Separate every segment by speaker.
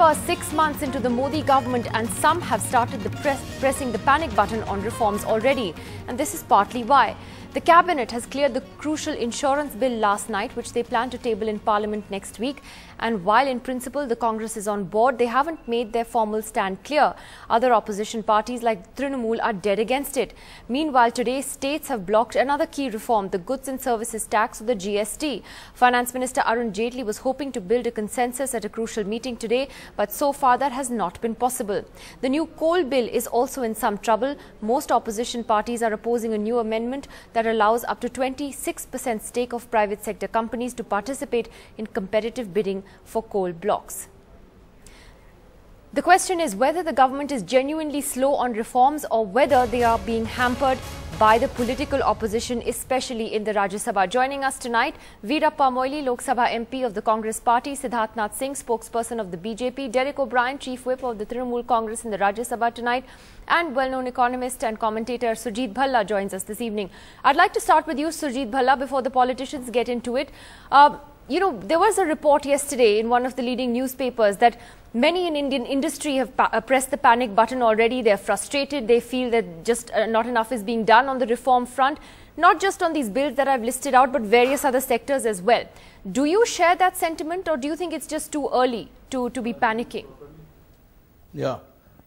Speaker 1: are 6 months into the Modi government and some have started pressing the panic button on reforms already. And this is partly why. The cabinet has cleared the crucial insurance bill last night, which they plan to table in parliament next week. And while in principle the Congress is on board, they haven't made their formal stand clear. Other opposition parties like Trinamool are dead against it. Meanwhile, today states have blocked another key reform, the goods and services tax or the GST. Finance Minister Arun Jaitley was hoping to build a consensus at a crucial meeting today, but so far that has not been possible. The new coal bill is also in some trouble. Most opposition parties are opposing a new amendment that allows up to 26% stake of private sector companies to participate in competitive bidding for coal blocks. The question is whether the government is genuinely slow on reforms or whether they are being hampered by the political opposition, especially in the Rajya Sabha. Joining us tonight, Veerappa Moily, Lok Sabha MP of the Congress Party, Siddharth Nath Singh, spokesperson of the BJP, Derek O'Brien, Chief Whip of the Trinamool Congress in the Rajya Sabha tonight, and well-known economist and commentator Surjit Bhalla joins us this evening. I'd like to start with you, Surjit Bhalla, before the politicians get into it. There was a report yesterday in one of the leading newspapers that many in Indian industry have pressed the panic button already. They're frustrated. They feel that just not enough is being done on the reform front, not just on these bills that I've listed out, but various other sectors as well. Do you share that sentiment, or do you think it's just too early to be panicking?
Speaker 2: Yeah.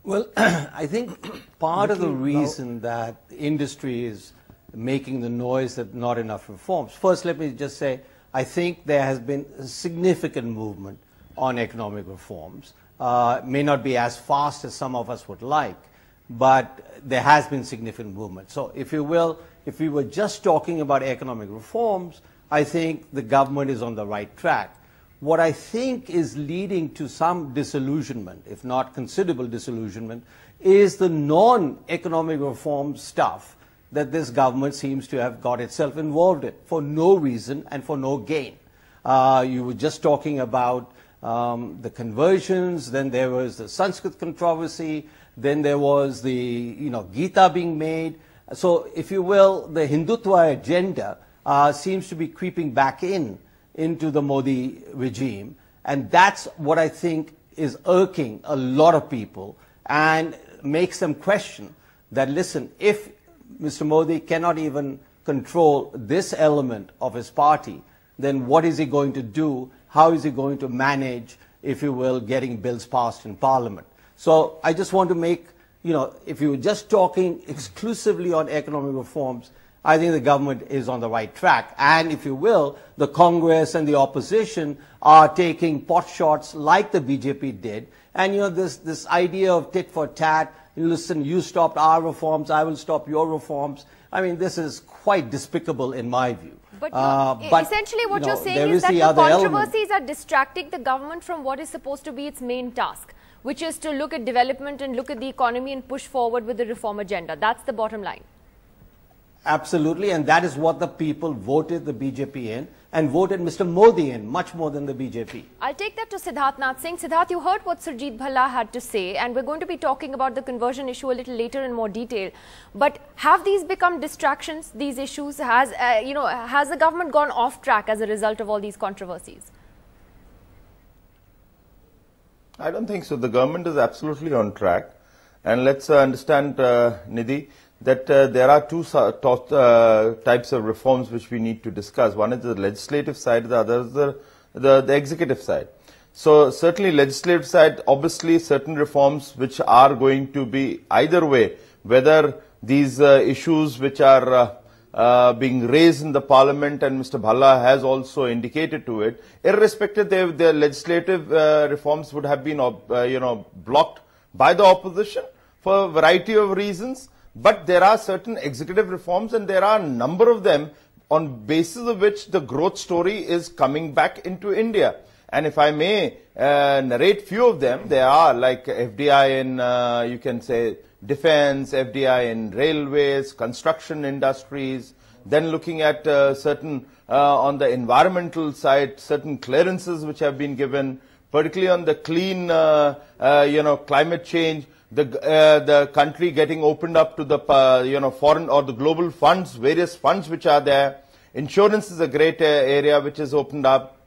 Speaker 2: Well, I think part of the reason that the industry is making the noise that not enough reforms. First, let me just say, I think there has been a significant movement on economic reforms. May not be as fast as some of us would like, but there has been significant movement. So if you will, if we were just talking about economic reforms, I think the government is on the right track. What I think is leading to some disillusionment, if not considerable disillusionment, is the non-economic reform stuff that this government seems to have got itself involved in for no reason and for no gain. You were just talking about the conversions, then there was the Sanskrit controversy, then there was the Gita being made. So if you will, the Hindutva agenda seems to be creeping back into the Modi regime, and that's what I think is irking a lot of people and makes them question that, listen, if Mr. Modi cannot even control this element of his party, then what is he going to do? How is he going to manage, if you will, getting bills passed in Parliament? So I just want to make, if you were just talking exclusively on economic reforms, I think the government is on the right track. And if you will, the Congress and the opposition are taking pot shots like the BJP did. And this idea of tit for tat, listen, you stopped our reforms, I will stop your reforms. I mean, this is quite despicable in my view.
Speaker 1: But essentially what you're saying is that the controversies are distracting the government from what is supposed to be its main task, which is to look at development and look at the economy and push forward with the reform agenda. That's the bottom line.
Speaker 2: Absolutely, and that is what the people voted the BJP in and voted Mr. Modi in, much more than the BJP.
Speaker 1: I'll take that to Siddharth Nath Singh. Siddharth, you heard what Surjit Bhalla had to say, and we're going to be talking about the conversion issue a little later in more detail. But have these become distractions, these issues? Has the government gone off track as a result of all these controversies?
Speaker 3: I don't think so. The government is absolutely on track. And let's understand, Nidhi, that there are two types of reforms which we need to discuss. One is the legislative side, the other is the executive side. So certainly legislative side, obviously certain reforms which are going to be either way, whether these issues which are being raised in the parliament, and Mr. Bhalla has also indicated to it, irrespective the legislative reforms would have been blocked by the opposition for a variety of reasons. But there are certain executive reforms, and there are a number of them on basis of which the growth story is coming back into India. And if I may narrate few of them, there are like FDI in, you can say, defense, FDI in railways, construction industries, then looking at certain, on the environmental side, certain clearances which have been given, particularly on the clean, climate change. The country getting opened up to the foreign or the global funds, various funds which are there. Insurance is a great area which is opened up.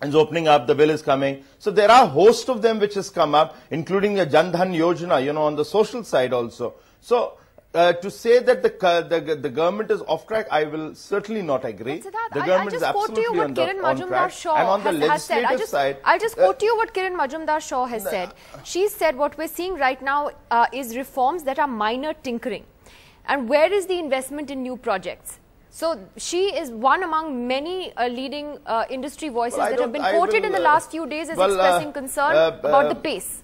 Speaker 3: is opening up, the bill is coming. So there are a host of them which has come up, including the Jan Dhan Yojana, you know, on the social side also. So to say that the government is off track, I will certainly not agree. The government is absolutely on track. And on the legislative side,
Speaker 1: I'll just quote to you what Kiran Majumdar-Shaw has said. She said what we're seeing right now is reforms that are minor tinkering. And where is the investment in new projects? So she is one among many leading industry voices that have been quoted in the last few days as expressing concern about the pace.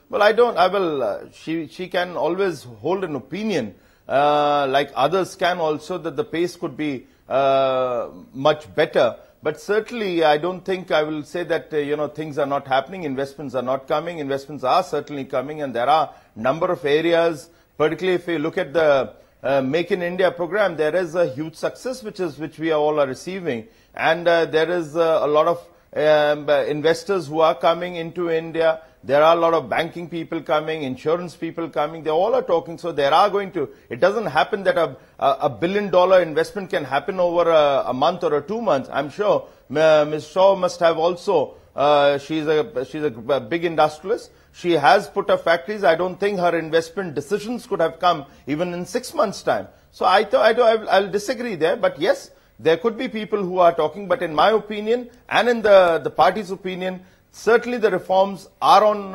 Speaker 3: Well, she can always hold an opinion, like others can also, that the pace could be much better. But certainly, I don't think I will say that, you know, things are not happening, investments are not coming, investments are certainly coming, and there are a number of areas, particularly if you look at the Make in India program, there is a huge success which we all are receiving, and there is a lot of investors who are coming into India. There are a lot of banking people coming, insurance people coming. They all are talking. So there are going to. It doesn't happen that a $1 billion investment can happen over a month or 2 months. I'm sure Ms. Shaw must have also. She's a big industrialist. She has put up factories. I don't think her investment decisions could have come even in 6 months' time. So I'll disagree there. But yes, there could be people who are talking. But in my opinion, and in the party's opinion, certainly the reforms are on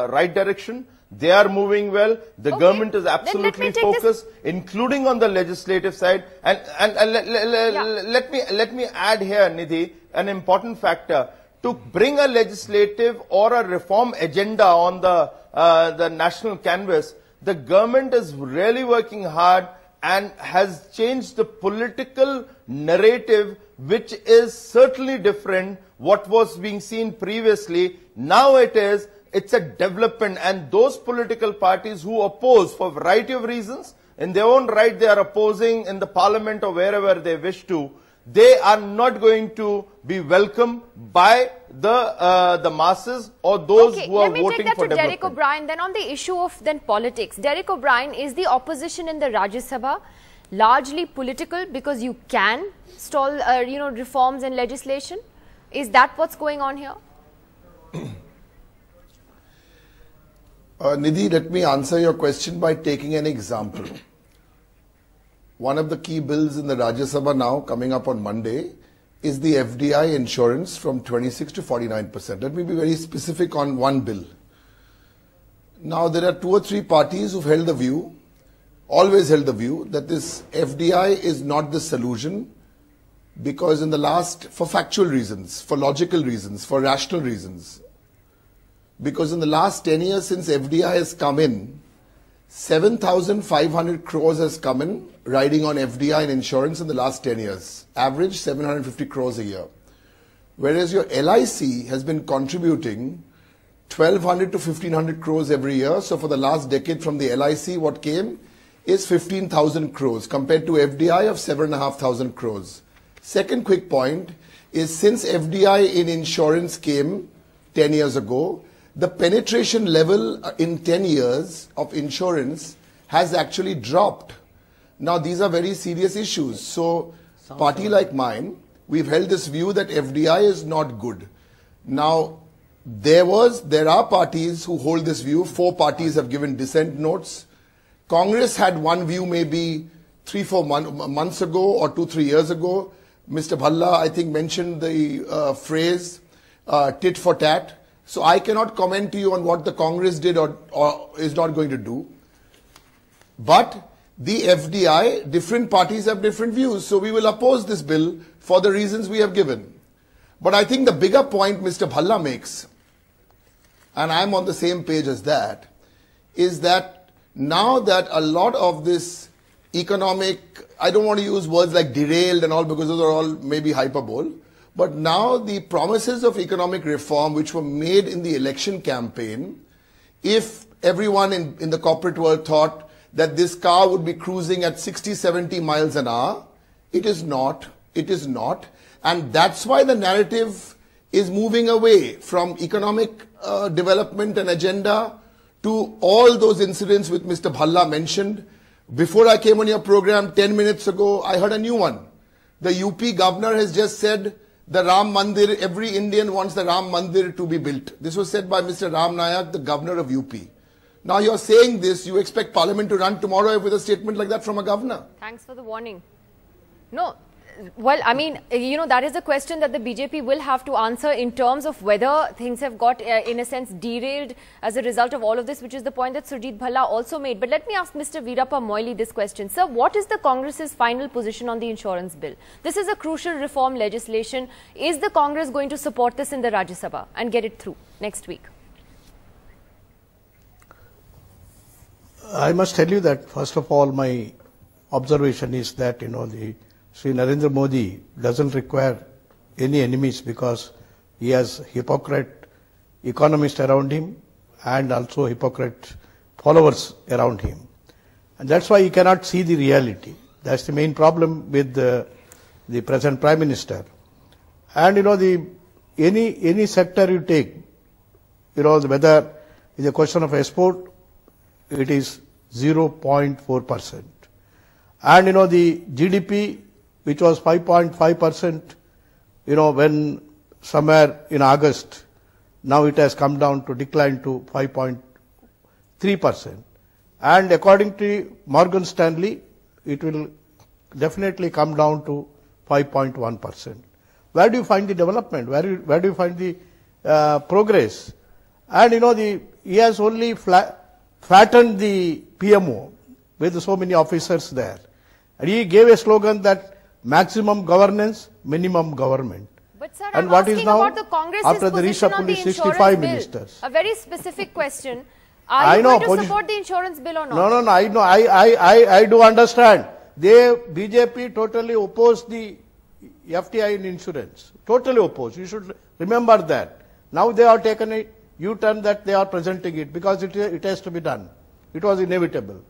Speaker 3: right direction. They are moving well. The government is absolutely focused, including on the legislative side. And let me add here, Nidhi, an important factor. To bring a legislative or a reform agenda on the national canvas, the government is really working hard and has changed the political narrative, which is certainly different what was being seen previously. Now it's a development, and those political parties who oppose for a variety of reasons, in their own right they are opposing in the parliament or wherever they wish to, they are not going to be welcomed by the masses or those who are voting for development.
Speaker 1: Let me take that to Derek O'Brien. Then on the issue of politics, Derek O'Brien, is the opposition in the Rajya Sabha largely political because you can stall reforms and legislation? Is that what's going on here?
Speaker 4: Nidhi, let me answer your question by taking an example. One of the key bills in the Rajya Sabha now, coming up on Monday, is the FDI insurance from 26 to 49%. Let me be very specific on one bill. Now, there are 2 or 3 parties who've held the view, always held the view, that this FDI is not the solution, because in the last, for factual reasons, for logical reasons, for rational reasons, because in the last 10 years since FDI has come in, 7,500 crores has come in riding on FDI and insurance in the last 10 years. Average 750 crores a year. Whereas your LIC has been contributing 1,200 to 1,500 crores every year. So for the last decade from the LIC, what came is 15,000 crores compared to FDI of 7,500 crores. Second quick point is, since FDI in insurance came 10 years ago, the penetration level in 10 years of insurance has actually dropped. Now, these are very serious issues. So, party like mine, we've held this view that FDI is not good. Now, there are parties who hold this view. 4 parties have given dissent notes. Congress had one view maybe 3-4 months ago or 2-3 years ago. Mr. Bhalla, I think, mentioned the phrase tit for tat. So I cannot comment to you on what the Congress did or is not going to do. But the FDI, different parties have different views. So we will oppose this bill for the reasons we have given. But I think the bigger point Mr. Bhalla makes, and I'm on the same page as that, is that now that a lot of this economic, I don't want to use words like derailed and all, because those are all maybe hyperbole, but now the promises of economic reform which were made in the election campaign, if everyone in the corporate world thought that this car would be cruising at 60-70 miles an hour, it is not. It is not. And that's why the narrative is moving away from economic development and agenda to all those incidents which Mr. Bhalla mentioned. Before I came on your program 10 minutes ago, I heard a new one. The UP governor has just said the Ram Mandir, every Indian wants the Ram Mandir to be built. This was said by Mr. Ram Nayak, the governor of UP. Now you're saying this, you expect Parliament to run tomorrow with a statement like that from a governor?
Speaker 1: Thanks for the warning. No. Well, I mean, that is a question that the BJP will have to answer in terms of whether things have got, in a sense, derailed as a result of all of this, which is the point that Surjit Bhalla also made. But let me ask Mr. Veerappa Moily this question. Sir, what is the Congress's final position on the insurance bill? This is a crucial reform legislation. Is the Congress going to support this in the Rajya Sabha and get it through next week?
Speaker 5: I must tell you that, first of all, my observation is that, Sri Narendra Modi doesn't require any enemies because he has hypocrite economists around him and also hypocrite followers around him. And that's why he cannot see the reality. That's the main problem with the present Prime Minister. And, any sector you take, whether it's a question of export, it is 0.4%. And, the GDP, which was 5.5%, when somewhere in August, now it has come down to decline to 5.3%. And according to Morgan Stanley, it will definitely come down to 5.1%. Where do you find the development? Where do you find the progress? And he has only flattened the PMO with so many officers there. And he gave a slogan that maximum governance, minimum government.
Speaker 1: But sir,
Speaker 5: and
Speaker 1: I'm
Speaker 5: what is
Speaker 1: asking
Speaker 5: now
Speaker 1: about the Congress's
Speaker 5: after the
Speaker 1: position on the
Speaker 5: reshuffle is
Speaker 1: insurance
Speaker 5: 65
Speaker 1: bill.
Speaker 5: ministers.
Speaker 1: A very specific question. Are you going to support the insurance bill or not?
Speaker 5: No, I know. I do understand. BJP totally opposed the FDI in insurance. Totally opposed. You should remember that. Now they have taken a U-turn that they are presenting it because it has to be done. It was inevitable.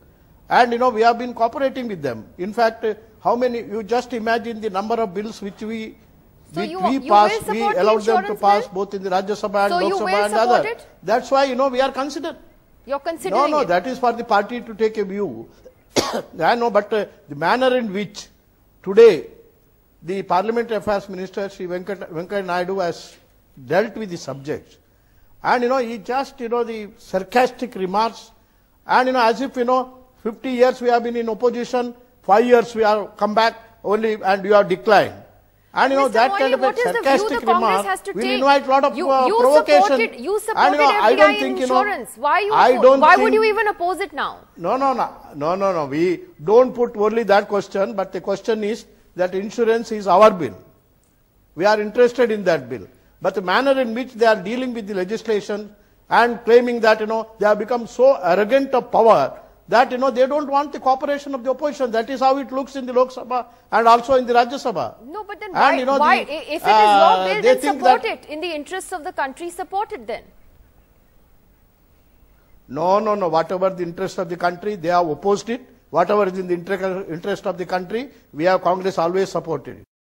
Speaker 5: And we have been cooperating with them. In fact, how many, you just imagine the number of bills which we passed, we allowed them to pass both in the Rajya Sabha and Lok Sabha and other. That's why, we are considered.
Speaker 1: You're considering
Speaker 5: No,
Speaker 1: it.
Speaker 5: that is for the party to take a view. I know, but the manner in which today the Parliamentary Affairs Minister, Sri Venkaiah Naidu, has dealt with the subject. And, he just, the sarcastic remarks and, as if, 50 years we have been in opposition, 5 years we have come back only and you have declined. And that
Speaker 1: Moily,
Speaker 5: kind of a sarcastic remark will invite a lot of provocation.
Speaker 1: You supported FDI in insurance. Why would you even oppose it now?
Speaker 5: No. We don't put only that question, but the question is that insurance is our bill. We are interested in that bill. But the manner in which they are dealing with the legislation and claiming that, they have become so arrogant of power that, they don't want the cooperation of the opposition. That is how it looks in the Lok Sabha and also in the Rajya Sabha.
Speaker 1: No, but then why if it is your bill, then support it. In the interests of the country, support it then.
Speaker 5: No. Whatever the interest of the country, they have opposed it. Whatever is in the interest of the country, we have Congress always supported it.